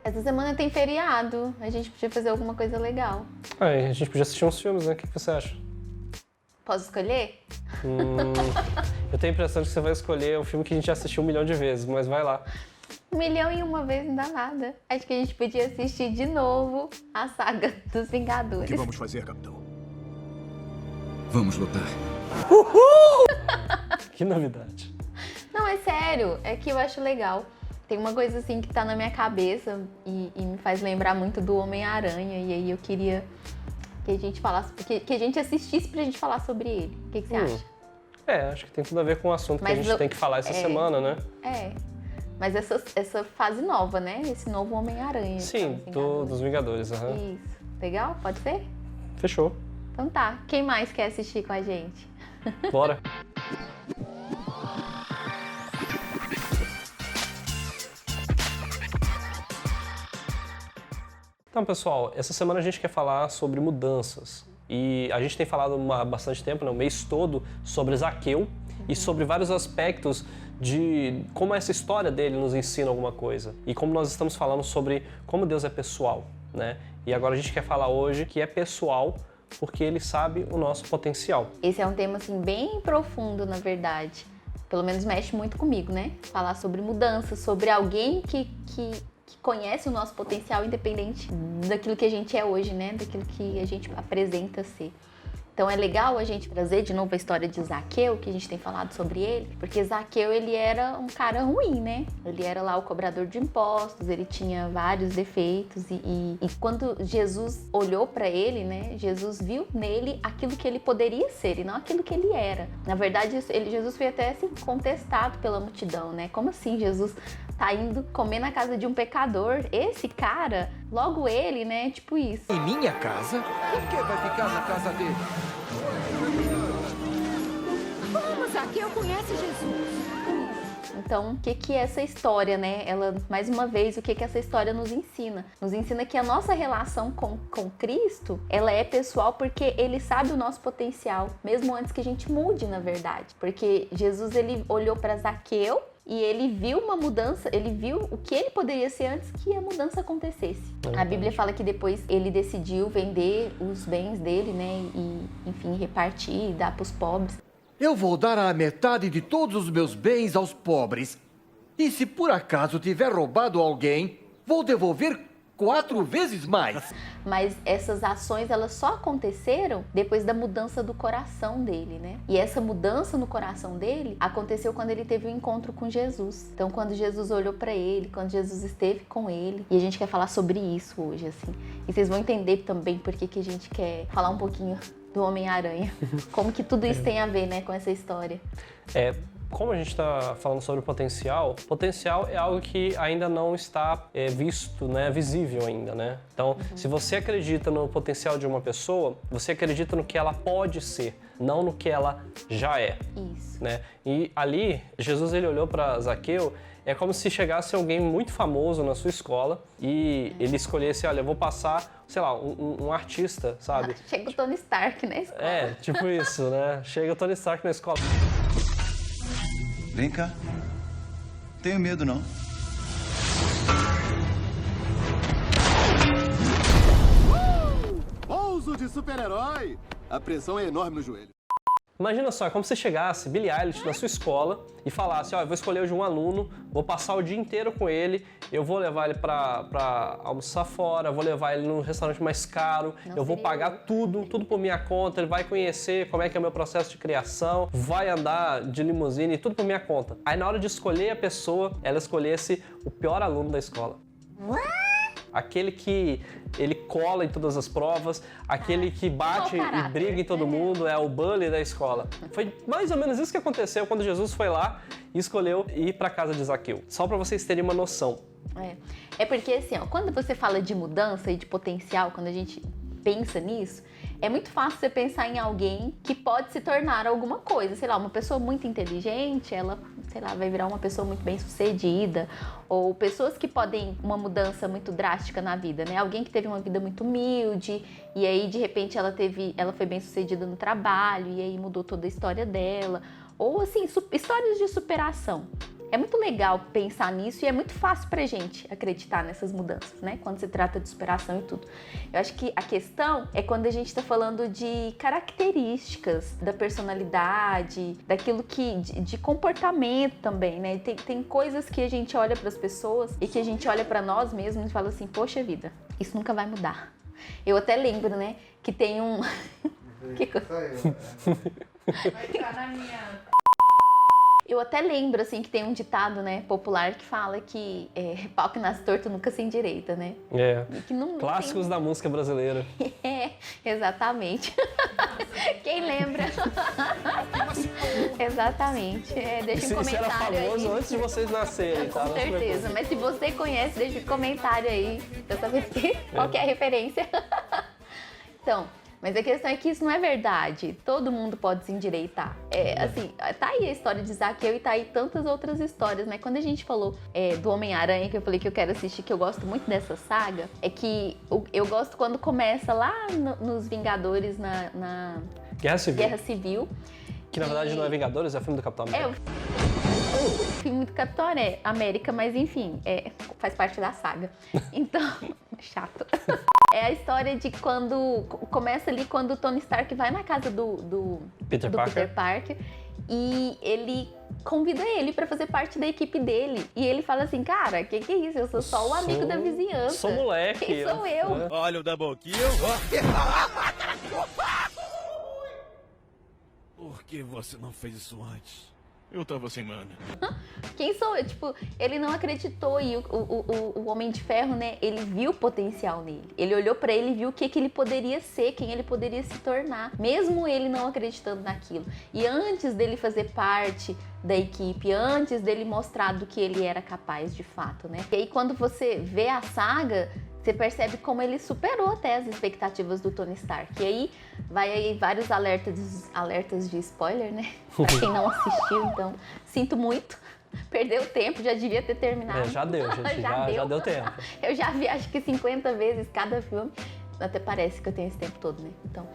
Essa semana tem feriado, a gente podia fazer alguma coisa legal. Ah, a gente podia assistir uns filmes, né? O que você acha? Posso escolher? Eu tenho a impressão de que você vai escolher um filme que a gente já assistiu 1 milhão de vezes, mas vai lá. 1.000.001 vez não dá nada. Acho que a gente podia assistir de novo a saga dos Vingadores. O que vamos fazer, capitão? Vamos lutar. Que novidade. Não, é sério, é que eu acho legal. Tem uma coisa assim que tá na minha cabeça e me faz lembrar muito do Homem-Aranha. E aí eu queria que a gente falasse, que a gente assistisse pra gente falar sobre ele. O que você acha? Acho que tem tudo a ver com o assunto que a gente tem que falar essa semana, né? Mas essa fase nova, né? Esse novo Homem-Aranha. Sim, dos Vingadores. Isso. Legal? Pode ser? Fechou. Então tá. Quem mais quer assistir com a gente? Bora. Então, pessoal, essa semana a gente quer falar sobre mudanças. E a gente tem falado há bastante tempo, né, o mês todo, sobre Zaqueu e sobre vários aspectos de como essa história dele nos ensina alguma coisa. E como nós estamos falando sobre como Deus é pessoal, né? E agora a gente quer falar hoje que é pessoal porque Ele sabe o nosso potencial. Esse é um tema, assim, bem profundo, na verdade. Pelo menos mexe muito comigo, né? Falar sobre mudança, sobre alguém que conhece o nosso potencial independente daquilo que a gente é hoje, né? Daquilo que a gente apresenta ser. Então é legal a gente trazer de novo a história de Zaqueu, que a gente tem falado sobre ele, porque Zaqueu, ele era um cara ruim, né? Ele era lá o cobrador de impostos, ele tinha vários defeitos e quando Jesus olhou para ele, né? Jesus viu nele aquilo que ele poderia ser e não aquilo que ele era. Na verdade, Jesus foi até assim contestado pela multidão, né? Como assim Jesus tá indo comer na casa de um pecador? Esse cara, logo ele, né? Tipo isso. Em minha casa? Por que vai ficar na casa dele? Como Zaqueu conhece Jesus? Então, o que é essa história, né? Ela, mais uma vez, o que essa história nos ensina? Nos ensina que a nossa relação com Cristo, ela é pessoal porque Ele sabe o nosso potencial, mesmo antes que a gente mude, na verdade. Porque Jesus, ele olhou para Zaqueu e ele viu uma mudança, ele viu o que ele poderia ser antes que a mudança acontecesse. A Bíblia fala que depois ele decidiu vender os bens dele, né? E, enfim, repartir e dar para os pobres. Eu vou dar a metade de todos os meus bens aos pobres. E se por acaso tiver roubado alguém, vou devolver 4 vezes mais. Mas essas ações, elas só aconteceram depois da mudança do coração dele, né? E essa mudança no coração dele aconteceu quando ele teve um encontro com Jesus. Então, quando Jesus olhou para ele, quando Jesus esteve com ele, e a gente quer falar sobre isso hoje, assim. E vocês vão entender também por que a gente quer falar um pouquinho do Homem-Aranha. Como que tudo isso tem a ver, né, com essa história. Como a gente está falando sobre potencial é algo que ainda não está visto, né, visível ainda, né? Então, se você acredita no potencial de uma pessoa, você acredita no que ela pode ser, não no que ela já é. Isso. Né? E ali, Jesus, ele olhou para Zaqueu, é como se chegasse alguém muito famoso na sua escola e ele escolhesse, olha, eu vou passar, sei lá, um artista, sabe? Chega o Tony Stark na escola. Tipo isso, né? Chega o Tony Stark na escola. Vem cá. Tenho medo, não. Pouso de super-herói! A pressão é enorme no joelho. Imagina só, é como se chegasse Billie Eilish na sua escola e falasse, ó, eu vou escolher hoje um aluno, vou passar o dia inteiro com ele, eu vou levar ele pra almoçar fora, vou levar ele num restaurante mais caro, eu vou pagar tudo por minha conta, ele vai conhecer como é que é o meu processo de criação, vai andar de limusine, tudo por minha conta. Aí na hora de escolher a pessoa, ela escolhesse o pior aluno da escola. Aquele que ele cola em todas as provas, aquele que bate e briga em todo mundo, é o bully da escola. Foi mais ou menos isso que aconteceu quando Jesus foi lá e escolheu ir para a casa de Zaqueu. Só para vocês terem uma noção. É porque assim, ó, quando você fala de mudança e de potencial, quando a gente pensa nisso, é muito fácil você pensar em alguém que pode se tornar alguma coisa. Sei lá, uma pessoa muito inteligente, ela, sei lá, vai virar uma pessoa muito bem-sucedida. Ou pessoas que podem uma mudança muito drástica na vida, né? Alguém que teve uma vida muito humilde e aí, de repente, ela foi bem-sucedida no trabalho e aí mudou toda a história dela. Ou, assim, histórias de superação. É muito legal pensar nisso e é muito fácil pra gente acreditar nessas mudanças, né? Quando se trata de superação e tudo. Eu acho que a questão é quando a gente tá falando de características da personalidade, daquilo que... de comportamento também, né? Tem coisas que a gente olha pras pessoas e que a gente olha pra nós mesmos e fala assim, poxa vida, isso nunca vai mudar. Eu até lembro, né, que tem um... que coisa... Vai entrar na minha... Eu até lembro, assim, que tem um ditado, né, popular que fala que pau que nasce torto nunca se endireita, né? E que não Clássicos da música brasileira. Exatamente. Quem lembra? Exatamente. Deixa um Isso era comentário famoso aí. antes de vocês nascerem, tá? Com certeza. Mas se você conhece, deixa um comentário aí pra saber qual que é a referência. Então... Mas a questão é que isso não é verdade. Todo mundo pode se endireitar. Assim, tá aí a história de Zaqueu e tá aí tantas outras histórias, né? Quando a gente falou do Homem-Aranha, que eu falei que eu quero assistir, que eu gosto muito dessa saga, é que eu gosto quando começa lá nos Vingadores, na Guerra Civil. Que na verdade E- não é Vingadores, é filme do Capitão América. O filme do Capitão América, mas enfim, faz parte da saga. Então, chato. É a história de quando... Começa ali quando o Tony Stark vai na casa do Peter Parker e ele convida ele pra fazer parte da equipe dele. E ele fala assim, cara, que é isso? Eu sou só o amigo da vizinhança. Sou moleque. Quem sou eu? Olha o double kill. Por que você não fez isso antes? Eu tava sem mana. Quem sou eu? Tipo, ele não acreditou e o Homem de Ferro, né, ele viu o potencial nele. Ele olhou pra ele e viu o que ele poderia ser, quem ele poderia se tornar, mesmo ele não acreditando naquilo. E antes dele fazer parte da equipe, antes dele mostrar do que ele era capaz de fato, né? E aí quando você vê a saga, você percebe como ele superou até as expectativas do Tony Stark. E aí vai aí vários alertas de spoiler, né? Pra quem não assistiu, então sinto muito. Perdeu tempo, já devia ter terminado. Já deu, gente. já deu tempo. Eu já vi acho que 50 vezes cada filme. Até parece que eu tenho esse tempo todo, né? Então,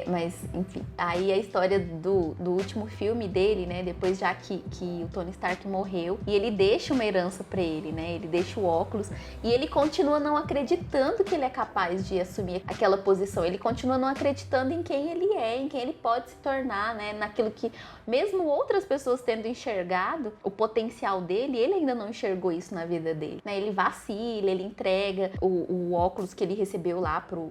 mas, enfim. Aí a história do último filme dele, né? Depois já que o Tony Stark morreu. E ele deixa uma herança pra ele, né? Ele deixa o óculos. E ele continua não acreditando que ele é capaz de assumir aquela posição. Ele continua não acreditando em quem ele é, em quem ele pode se tornar, né? Naquilo que, mesmo outras pessoas tendo enxergado o potencial dele, ele ainda não enxergou isso na vida dele, né? Ele vacila, ele entrega o óculos que ele recebeu lá pro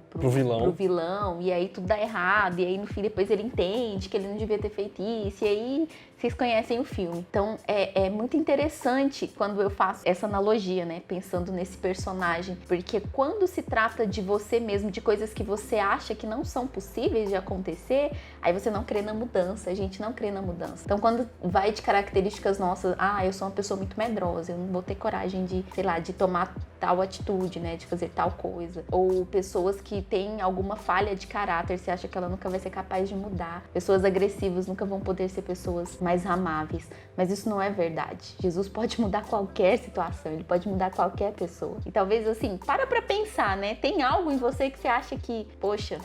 vilão, e aí tudo dá errado, e aí no fim depois ele entende que ele não devia ter feito isso, e aí vocês conhecem o filme. Então é muito interessante quando eu faço essa analogia, né, pensando nesse personagem, porque quando se trata de você mesmo, de coisas que você acha que não são possíveis de acontecer, aí você não crê na mudança, a gente não crê na mudança. Então quando vai de características nossas, eu sou uma pessoa muito medrosa, eu não vou ter coragem de, sei lá, de tomar tal atitude, né, de fazer tal coisa, ou pessoas que têm alguma falha de caráter, você acha que ela nunca vai ser capaz de mudar, pessoas agressivas nunca vão poder ser pessoas mais amáveis, mas isso não é verdade. Jesus pode mudar qualquer situação, ele pode mudar qualquer pessoa. E talvez assim, para pra pensar, né, tem algo em você que você acha que, poxa,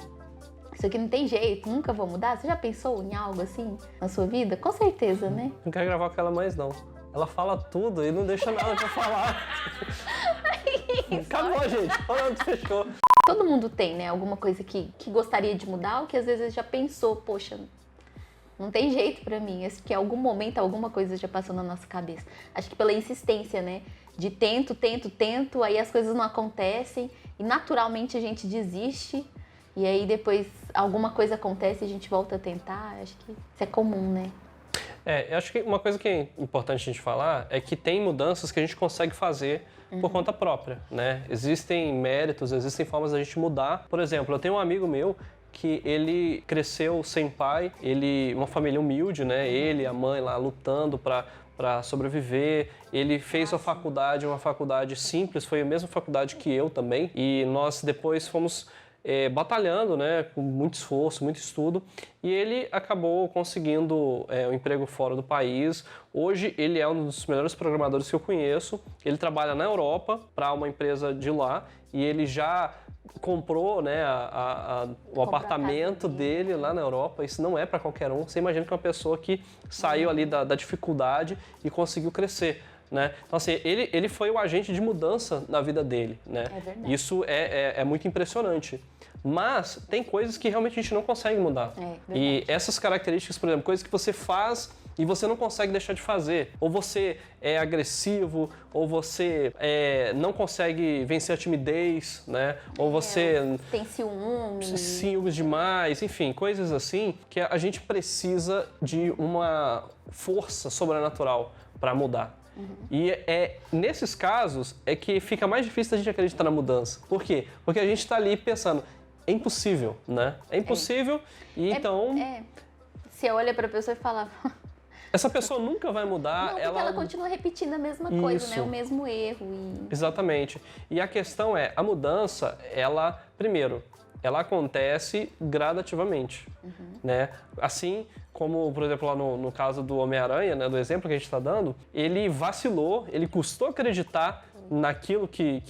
isso aqui não tem jeito, nunca vou mudar? Você já pensou em algo assim na sua vida? Com certeza, né? Não quero gravar com ela mais, não. Ela fala tudo e não deixa nada pra falar. Acabou, gente. Pronto, fechou. Todo mundo tem, né, alguma coisa que gostaria de mudar ou que às vezes já pensou, poxa, não tem jeito pra mim. Acho que em algum momento alguma coisa já passou na nossa cabeça. Acho que pela insistência, né, de tento, aí as coisas não acontecem e naturalmente a gente desiste. E aí depois alguma coisa acontece e a gente volta a tentar. Acho que isso é comum, né? Eu acho que uma coisa que é importante a gente falar é que tem mudanças que a gente consegue fazer por conta própria, né? Existem méritos, existem formas da gente mudar. Por exemplo, eu tenho um amigo meu que ele cresceu sem pai, uma família humilde, né? Ele e a mãe lá lutando para sobreviver. Ele fez uma faculdade simples, foi a mesma faculdade que eu também. E nós depois fomos batalhando, né, com muito esforço, muito estudo, e ele acabou conseguindo um emprego fora do país. Hoje ele é um dos melhores programadores que eu conheço. Ele trabalha na Europa para uma empresa de lá e ele já comprou, né, o apartamento dele lá na Europa. Isso não é para qualquer um. Você imagina que é uma pessoa que saiu ali da dificuldade e conseguiu crescer, né? Então, assim, ele foi o agente de mudança na vida dele, né? É verdade. Isso é muito impressionante. Mas tem coisas que realmente a gente não consegue mudar. E essas características, por exemplo, coisas que você faz e você não consegue deixar de fazer. Ou você é agressivo, ou você não consegue vencer a timidez, né? Ou você tem ciúmes demais, enfim, coisas assim que a gente precisa de uma força sobrenatural para mudar. E nesses casos é que fica mais difícil a gente acreditar na mudança. Por quê? Porque a gente está ali pensando, é impossível, né? É impossível e então... Você olha para a pessoa e fala... Essa pessoa nunca vai mudar. Não, porque ela continua repetindo a mesma coisa, né? O mesmo erro. Exatamente. E a questão é, a mudança, primeiro, ela acontece gradativamente, né? Assim como, por exemplo, lá no caso do Homem-Aranha, né, do exemplo que a gente está dando, ele vacilou, ele custou acreditar naquilo que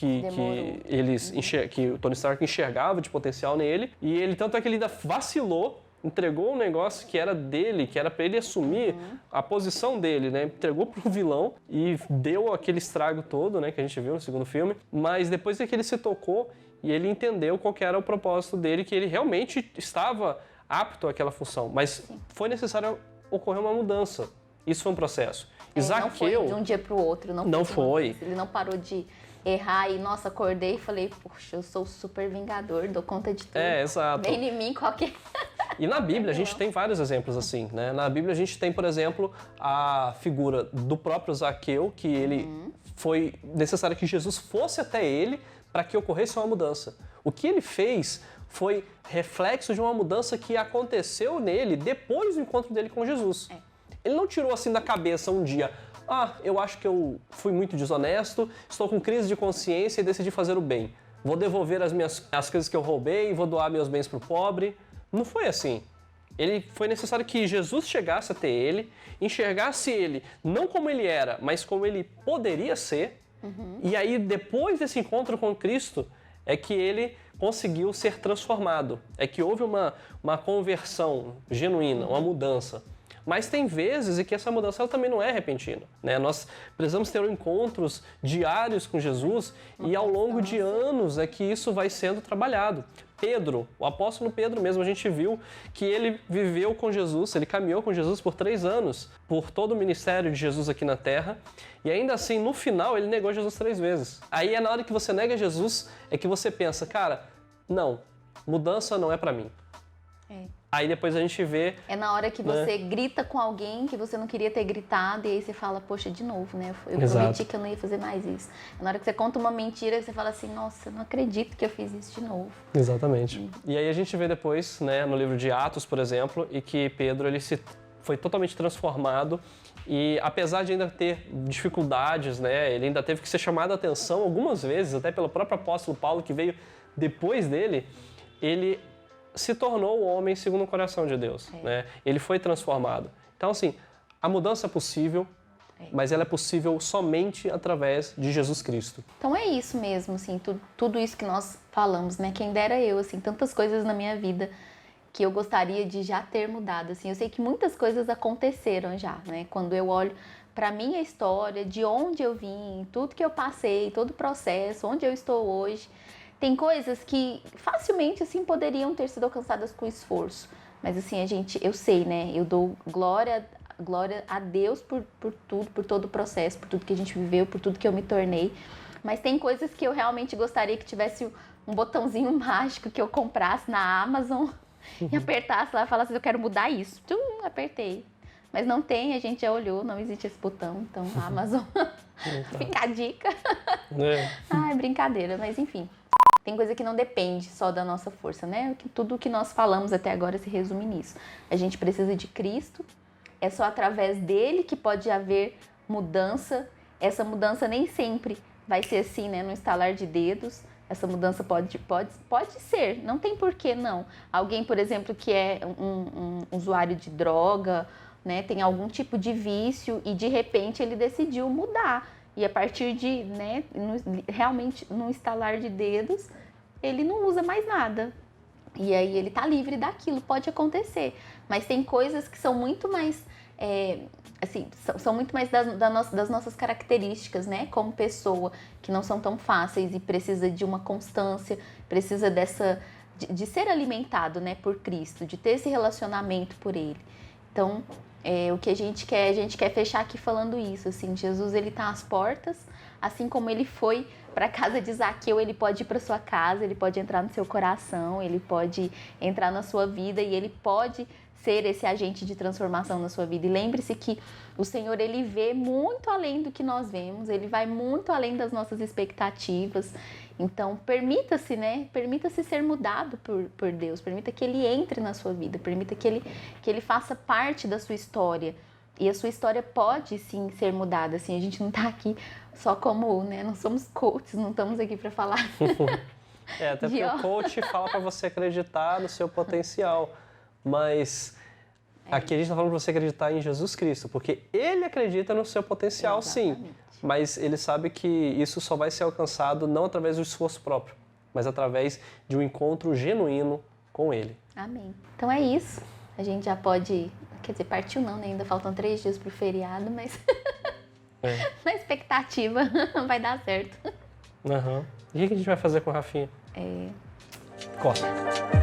o Tony Stark enxergava de potencial nele, e ele, tanto é que ele ainda vacilou, entregou um negócio que era dele, que era para ele assumir a posição dele, né? Entregou pro vilão e deu aquele estrago todo, né, que a gente viu no segundo filme, mas depois é que ele se tocou e ele entendeu qual que era o propósito dele, que ele realmente estava apto àquela função, mas foi necessário ocorrer uma mudança. Isso foi um processo. Não foi de um dia para o outro. Não foi. Ele não parou de errar e, nossa, acordei e falei, poxa, eu sou super vingador, dou conta de tudo. Exato. Vem em mim qualquer... E na Bíblia a gente tem vários exemplos assim, né? Na Bíblia a gente tem, por exemplo, a figura do próprio Zaqueu, que ele foi necessário que Jesus fosse até ele para que ocorresse uma mudança. O que ele fez foi reflexo de uma mudança que aconteceu nele depois do encontro dele com Jesus. Ele não tirou assim da cabeça um dia, eu acho que eu fui muito desonesto, estou com crise de consciência e decidi fazer o bem. Vou devolver as coisas que eu roubei, vou doar meus bens para o pobre. Não foi assim. Foi necessário que Jesus chegasse até ele, enxergasse ele não como ele era, mas como ele poderia ser. E aí, depois desse encontro com Cristo, é que ele conseguiu ser transformado. É que houve uma conversão genuína, uma mudança. Mas tem vezes em que essa mudança ela também não é repentina, né? Nós precisamos ter encontros diários com Jesus e ao longo de anos é que isso vai sendo trabalhado. Pedro, o apóstolo Pedro mesmo, a gente viu que ele viveu com Jesus, ele caminhou com Jesus por 3 anos, por todo o ministério de Jesus aqui na Terra, e ainda assim, no final, ele negou Jesus 3 vezes. Aí é na hora que você nega Jesus, é que você pensa, cara, não, mudança não é pra mim. Aí depois a gente vê... É na hora que você grita com alguém que você não queria ter gritado, e aí você fala, poxa, de novo, né? Eu prometi que eu não ia fazer mais isso. É na hora que você conta uma mentira, você fala assim, nossa, eu não acredito que eu fiz isso de novo. Exatamente. E aí a gente vê depois, né, no livro de Atos, por exemplo, e que Pedro, ele foi totalmente transformado, e apesar de ainda ter dificuldades, né, ele ainda teve que ser chamado a atenção algumas vezes, até pelo próprio apóstolo Paulo, que veio depois dele, ele se tornou o homem segundo o coração de Deus, né? Ele foi transformado. Então, assim, a mudança é possível, mas ela é possível somente através de Jesus Cristo. Então é isso mesmo, assim, tudo isso que nós falamos, né? Quem dera eu, assim, tantas coisas na minha vida que eu gostaria de já ter mudado, assim. Eu sei que muitas coisas aconteceram já, né? Quando eu olho para minha história, de onde eu vim, tudo que eu passei, todo o processo, onde eu estou hoje, tem coisas que facilmente, assim, poderiam ter sido alcançadas com esforço. Mas, assim, eu sei, né? Eu dou glória a Deus por tudo, por todo o processo, por tudo que a gente viveu, por tudo que eu me tornei. Mas tem coisas que eu realmente gostaria que tivesse um botãozinho mágico que eu comprasse na Amazon e apertasse lá e falasse, eu quero mudar isso. Apertei. Mas não tem, a gente já olhou, não existe esse botão, então a Amazon fica a dica. Ai, brincadeira, mas enfim. Tem coisa que não depende só da nossa força, né? Tudo o que nós falamos até agora se resume nisso. A gente precisa de Cristo, é só através dele que pode haver mudança. Essa mudança nem sempre vai ser assim, né? No estalar de dedos. Essa mudança pode ser, não tem porquê não. Alguém, por exemplo, que é um usuário de droga, né? Tem algum tipo de vício e de repente ele decidiu mudar. E a partir de, né, realmente, num estalar de dedos, ele não usa mais nada. E aí ele tá livre daquilo, pode acontecer. Mas tem coisas que são muito mais, assim, são muito mais das nossas características, né? Como pessoa, que não são tão fáceis e precisa de uma constância, precisa de ser alimentado, né, por Cristo, de ter esse relacionamento por Ele. Então, o que a gente quer fechar aqui falando isso, assim, Jesus, ele tá às portas, assim como ele foi para a casa de Zaqueu, ele pode ir para sua casa, ele pode entrar no seu coração, ele pode entrar na sua vida e ele pode ser esse agente de transformação na sua vida. E lembre-se que o Senhor, ele vê muito além do que nós vemos, ele vai muito além das nossas expectativas. Então, permita-se, né? Permita-se ser mudado por Deus, permita que ele entre na sua vida, permita que ele faça parte da sua história. E a sua história pode, sim, ser mudada, assim, a gente não tá aqui só como, né, não somos coaches, não estamos aqui para falar. Até porque o coach fala para você acreditar no seu potencial, mas aqui a gente está falando para você acreditar em Jesus Cristo, porque ele acredita no seu potencial, sim, mas ele sabe que isso só vai ser alcançado não através do esforço próprio, mas através de um encontro genuíno com ele. Amém. Então é isso, a gente já pode, quer dizer, partiu não, né? Ainda faltam 3 dias pro feriado, mas na expectativa vai dar certo. Uhum. E o que a gente vai fazer com o Rafinha? Corta.